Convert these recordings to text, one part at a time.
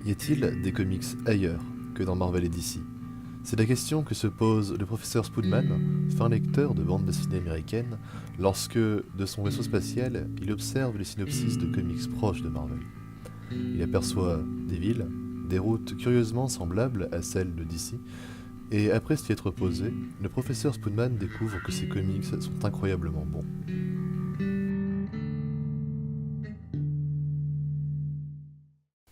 Y a-t-il des comics ailleurs que dans Marvel et DC? C'est la question que se pose le professeur Spoodman, fin lecteur de bande dessinée américaine, lorsque, de son vaisseau spatial, il observe les synopsis de comics proches de Marvel. Il aperçoit des villes, des routes curieusement semblables à celles de DC, et après s'y être posé, le professeur Spoodman découvre que ces comics sont incroyablement bons.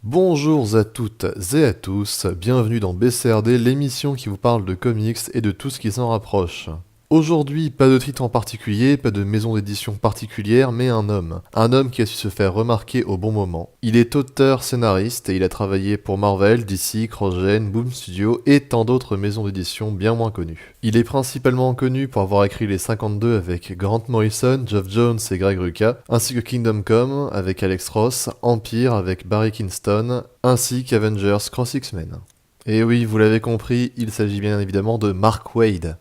Bonjour à toutes et à tous, bienvenue dans BCRD, l'émission qui vous parle de comics et de tout ce qui s'en rapproche. Aujourd'hui, pas de titre en particulier, pas de maison d'édition particulière, mais un homme. Un homme qui a su se faire remarquer au bon moment. Il est auteur, scénariste et il a travaillé pour Marvel, DC, CrossGen, Boom Studio et tant d'autres maisons d'édition bien moins connues. Il est principalement connu pour avoir écrit les 52 avec Grant Morrison, Geoff Jones et Greg Rucka, ainsi que Kingdom Come avec Alex Ross, Empire avec Barry Kingston, ainsi qu'Avengers Cross X-Men. Et oui, vous l'avez compris, il s'agit bien évidemment de Mark Waid.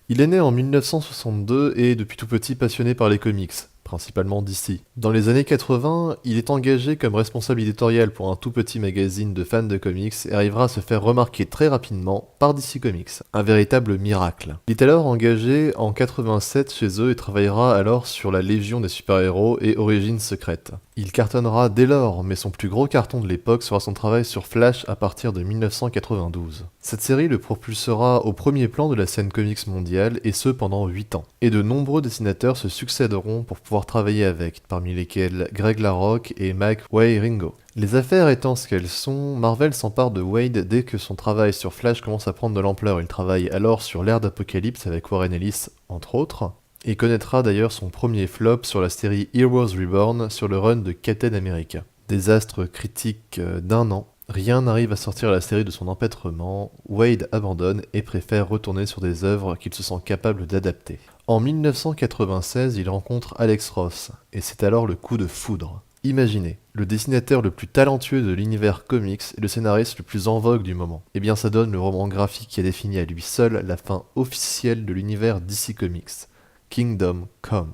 Il est né en 1962 et depuis tout petit passionné par les comics, principalement DC. Dans les années 80, il est engagé comme responsable éditorial pour un tout petit magazine de fans de comics et arrivera à se faire remarquer très rapidement par DC Comics. Un véritable miracle. Il est alors engagé en 87 chez eux et travaillera alors sur la Légion des super-héros et Origines secrètes. Il cartonnera dès lors, mais son plus gros carton de l'époque sera son travail sur Flash à partir de 1992. Cette série le propulsera au premier plan de la scène comics mondiale, et ce pendant 8 ans. Et de nombreux dessinateurs se succéderont pour pouvoir travailler avec, parmi lesquels Greg LaRocque et Mike Wieringo. Les affaires étant ce qu'elles sont, Marvel s'empare de Waid dès que son travail sur Flash commence à prendre de l'ampleur. Il travaille alors sur l'ère d'Apocalypse avec Warren Ellis, entre autres, et connaîtra d'ailleurs son premier flop sur la série Heroes Reborn sur le run de Captain America. Désastre critique d'un an, rien n'arrive à sortir la série de son empêtrement, Waid abandonne et préfère retourner sur des œuvres qu'il se sent capable d'adapter. En 1996, il rencontre Alex Ross, et c'est alors le coup de foudre. Imaginez, le dessinateur le plus talentueux de l'univers comics et le scénariste le plus en vogue du moment. Eh bien ça donne le roman graphique qui a défini à lui seul la fin officielle de l'univers DC Comics. Kingdom Come.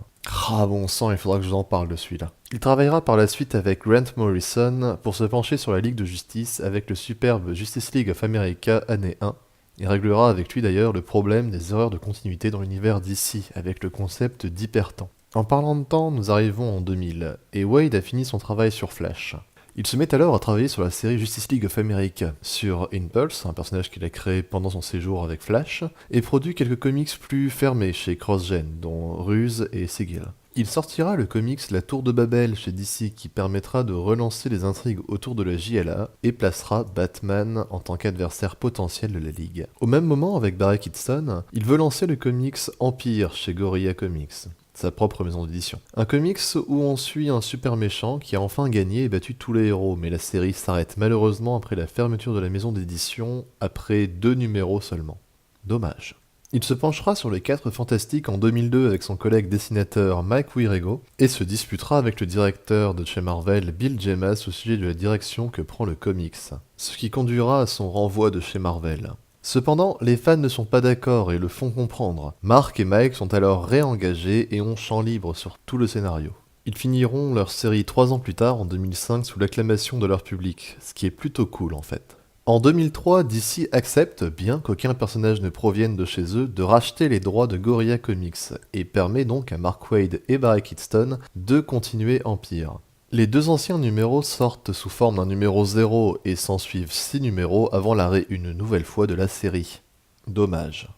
Ah bon sang, il faudra que je vous en parle de celui-là. Il travaillera par la suite avec Grant Morrison pour se pencher sur la Ligue de Justice avec le superbe Justice League of America année 1, et réglera avec lui d'ailleurs le problème des erreurs de continuité dans l'univers DC avec le concept d'hypertemps. En parlant de temps, nous arrivons en 2000, et Waid a fini son travail sur Flash. Il se met alors à travailler sur la série Justice League of America, sur Impulse, un personnage qu'il a créé pendant son séjour avec Flash, et produit quelques comics plus fermés chez CrossGen, dont Ruse et Sigil. Il sortira le comics La Tour de Babel chez DC qui permettra de relancer les intrigues autour de la JLA et placera Batman en tant qu'adversaire potentiel de la Ligue. Au même moment, avec Barry Kingston, il veut lancer le comics Empire chez Gorilla Comics, sa propre maison d'édition. Un comics où on suit un super méchant qui a enfin gagné et battu tous les héros, mais la série s'arrête malheureusement après la fermeture de la maison d'édition, après 2 numéros seulement. Dommage. Il se penchera sur les 4 Fantastiques en 2002 avec son collègue dessinateur Mike Wieringo, et se disputera avec le directeur de chez Marvel, Bill Jemas, au sujet de la direction que prend le comics, ce qui conduira à son renvoi de chez Marvel. Cependant, les fans ne sont pas d'accord et le font comprendre. Mark et Mike sont alors réengagés et ont champ libre sur tout le scénario. Ils finiront leur série 3 ans plus tard, en 2005, sous l'acclamation de leur public, ce qui est plutôt cool en fait. En 2003, DC accepte, bien qu'aucun personnage ne provienne de chez eux, de racheter les droits de Gorilla Comics, et permet donc à Mark Waid et Barry Kingston de continuer Empire. Les 2 anciens numéros sortent sous forme d'un numéro 0 et s'ensuivent 6 numéros avant l'arrêt une nouvelle fois de la série. Dommage.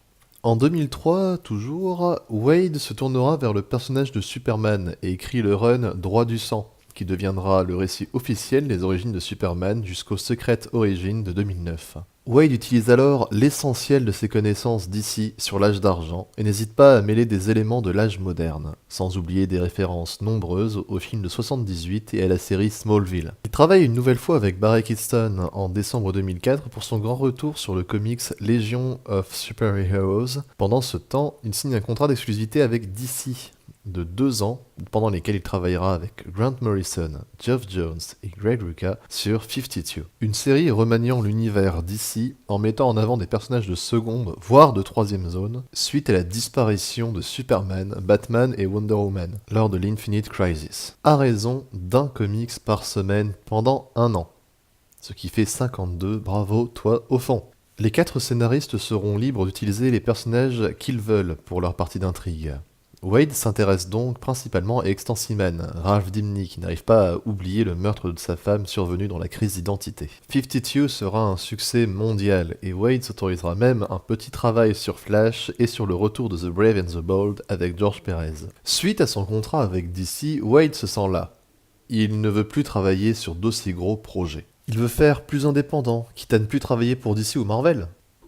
En 2003, toujours, Waid se tournera vers le personnage de Superman et écrit le run Droit du sang, qui deviendra le récit officiel des origines de Superman jusqu'aux Secret Origins de 2009. Waid utilise alors l'essentiel de ses connaissances d'ici sur l'âge d'argent et n'hésite pas à mêler des éléments de l'âge moderne, sans oublier des références nombreuses au film de 78 et à la série Smallville. Il travaille une nouvelle fois avec Barry Kingston en décembre 2004 pour son grand retour sur le comics Legion of Super-Heroes. Pendant ce temps, il signe un contrat d'exclusivité avec DC de 2 ans, pendant lesquels il travaillera avec Grant Morrison, Geoff Jones et Greg Rucka sur 52. Une série remaniant l'univers DC en mettant en avant des personnages de seconde, voire de troisième zone, suite à la disparition de Superman, Batman et Wonder Woman lors de l'Infinite Crisis, à raison d'un comics par semaine pendant 1 an. ce qui fait 52, bravo, toi, au fond. Les 4 scénaristes seront libres d'utiliser les personnages qu'ils veulent pour leur partie d'intrigue. Wade s'intéresse donc principalement à Extant Seaman, Ralph Dimney qui n'arrive pas à oublier le meurtre de sa femme survenu dans la crise d'identité. 52 sera un succès mondial et Wade s'autorisera même un petit travail sur Flash et sur le retour de The Brave and the Bold avec George Perez. Suite à son contrat avec DC, Wade se sent là. Il ne veut plus travailler sur d'aussi gros projets. Il veut faire plus indépendant, quitte à ne plus travailler pour DC ou Marvel.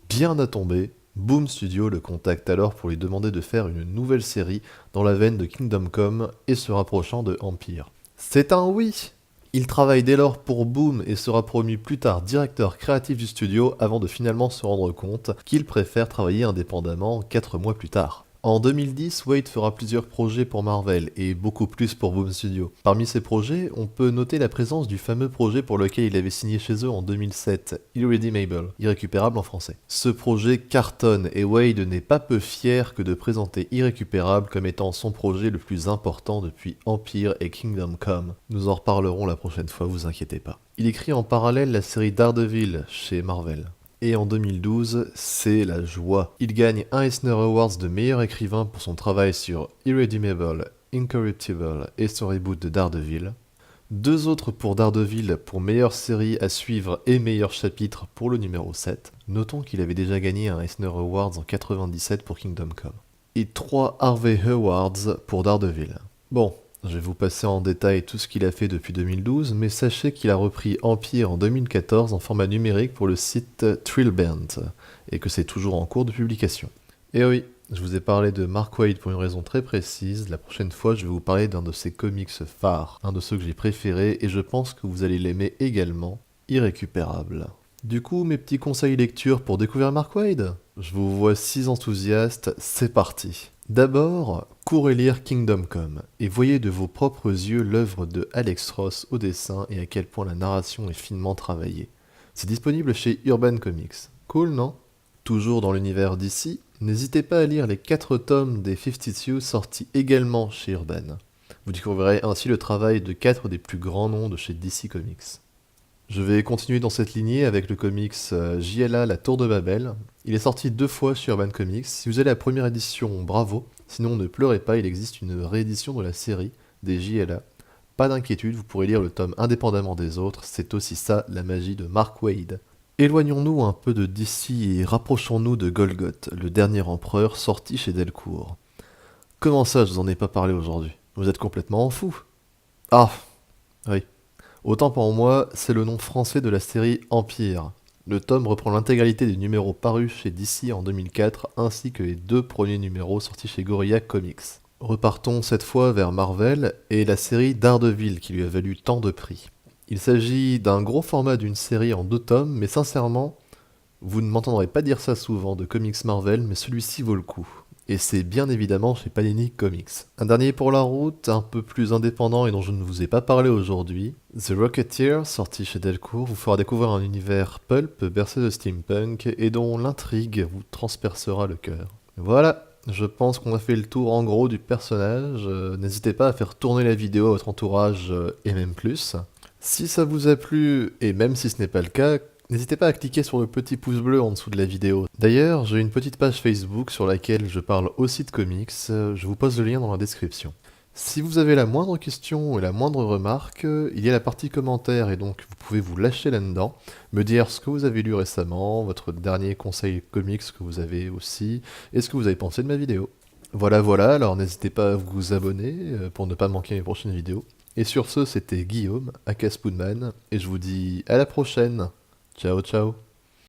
Bien à tomber, Boom Studio le contacte alors pour lui demander de faire une nouvelle série dans la veine de Kingdom Come et se rapprochant de Empire. C'est un oui! Il travaille dès lors pour Boom et sera promu plus tard directeur créatif du studio avant de finalement se rendre compte qu'il préfère travailler indépendamment 4 mois plus tard. En 2010, Wade fera plusieurs projets pour Marvel et beaucoup plus pour Boom Studio. Parmi ces projets, on peut noter la présence du fameux projet pour lequel il avait signé chez eux en 2007, Irredeemable, irrécupérable en français. Ce projet cartonne et Wade n'est pas peu fier que de présenter Irrécupérable comme étant son projet le plus important depuis Empire et Kingdom Come. Nous en reparlerons la prochaine fois, vous inquiétez pas. Il écrit en parallèle la série Daredevil chez Marvel. Et en 2012, c'est la joie. Il gagne un Eisner Awards de meilleur écrivain pour son travail sur Irredeemable, Incorruptible et son reboot de Daredevil. 2 autres pour Daredevil pour meilleure série à suivre et meilleur chapitre pour le numéro 7. Notons qu'il avait déjà gagné un Eisner Awards en 97 pour Kingdom Come. Et 3 Harvey Awards pour Daredevil. Bon, je vais vous passer en détail tout ce qu'il a fait depuis 2012, mais sachez qu'il a repris Empire en 2014 en format numérique pour le site Thrillbent, et que c'est toujours en cours de publication. Et oui, je vous ai parlé de Mark Waid pour une raison très précise, la prochaine fois je vais vous parler d'un de ses comics phares, un de ceux que j'ai préférés, et je pense que vous allez l'aimer également, Irrécupérable. Du coup, mes petits conseils lecture pour découvrir Mark Waid. Je vous vois 6 enthousiastes, c'est parti. D'abord, courez lire Kingdom Come et voyez de vos propres yeux l'œuvre de Alex Ross au dessin et à quel point la narration est finement travaillée. C'est disponible chez Urban Comics. Cool, non? Toujours dans l'univers d'ici, n'hésitez pas à lire les 4 tomes des 52 sortis également chez Urban. Vous découvrirez ainsi le travail de 4 des plus grands noms de chez DC Comics. Je vais continuer dans cette lignée avec le comics JLA La Tour de Babel. Il est sorti 2 fois chez Urban Comics. Si vous avez la première édition, bravo. Sinon, ne pleurez pas, il existe une réédition de la série des JLA. Pas d'inquiétude, vous pourrez lire le tome indépendamment des autres. C'est aussi ça, la magie de Mark Waid. Éloignons-nous un peu de DC et rapprochons-nous de Golgoth, le dernier empereur sorti chez Delcourt. Comment ça, je vous en ai pas parlé aujourd'hui? Vous êtes complètement fou. Ah, oui. Autant pour moi, c'est le nom français de la série Empire. Le tome reprend l'intégralité des numéros parus chez DC en 2004, ainsi que les 2 premiers numéros sortis chez Gorilla Comics. Repartons cette fois vers Marvel et la série Daredevil qui lui a valu tant de prix. Il s'agit d'un gros format d'une série en 2 tomes, mais sincèrement, vous ne m'entendrez pas dire ça souvent de comics Marvel, mais celui-ci vaut le coup. Et c'est bien évidemment chez Panini Comics. Un dernier pour la route, un peu plus indépendant et dont je ne vous ai pas parlé aujourd'hui, The Rocketeer, sorti chez Delcourt, vous fera découvrir un univers pulp bercé de steampunk et dont l'intrigue vous transpercera le cœur. Voilà, je pense qu'on a fait le tour en gros du personnage. N'hésitez pas à faire tourner la vidéo à votre entourage et même plus. Si ça vous a plu, et même si ce n'est pas le cas, n'hésitez pas à cliquer sur le petit pouce bleu en dessous de la vidéo. D'ailleurs, j'ai une petite page Facebook sur laquelle je parle aussi de comics, je vous pose le lien dans la description. Si vous avez la moindre question ou la moindre remarque, il y a la partie commentaires et donc vous pouvez vous lâcher là-dedans, me dire ce que vous avez lu récemment, votre dernier conseil comics que vous avez aussi, et ce que vous avez pensé de ma vidéo. Voilà, alors n'hésitez pas à vous abonner pour ne pas manquer mes prochaines vidéos. Et sur ce, c'était Guillaume, aka Spoonman, et je vous dis à la prochaine. Ciao ciao.